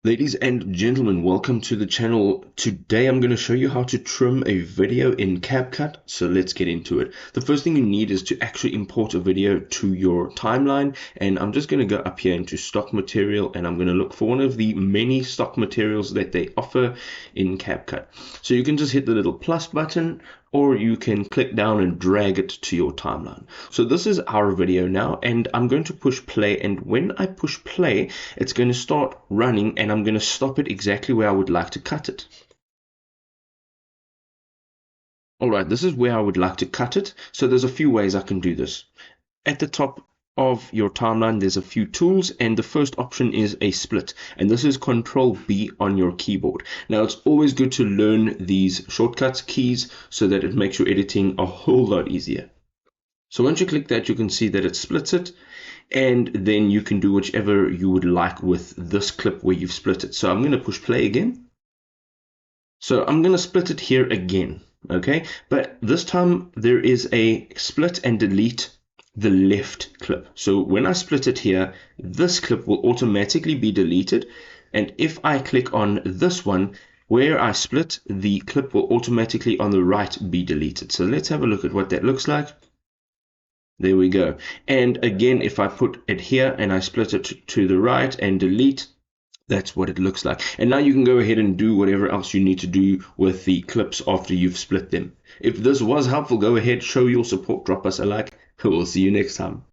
Ladies and gentlemen, welcome to the channel. Today I'm going to show you how to trim a video in CapCut, so let's get into it. The first thing you need is to actually import a video to your timeline, and I'm just going to go up here into stock material, and I'm going to look for one of the many stock materials that they offer in CapCut. So you can just hit the little plus button, or you can click down and drag it to your timeline. So this is our video now, and I'm going to push play, and when I push play, it's going to start running, and I'm going to stop it exactly where I would like to cut it. Alright, this is where I would like to cut it. So there's a few ways I can do this. At the top of your timeline, there's a few tools, and the first option is a split, and this is Control B on your keyboard. Now it's always good to learn these shortcuts keys so that it makes your editing a whole lot easier. So once you click that, you can see that it splits it, and then you can do whichever you would like with this clip where you've split it. So I'm going to push play again. So I'm going to split it here again, okay? But this time there is a split and delete the left clip. So when I split it here, this clip will automatically be deleted, and if I click on this one where I split, the clip will automatically on the right be deleted. So let's have a look at what that looks like. There we go. And again, if I put it here and I split it to the right and delete, that's what it looks like. And now you can go ahead and do whatever else you need to do with the clips after you've split them. If this was helpful, go ahead, show your support, drop us a like. We'll see you next time.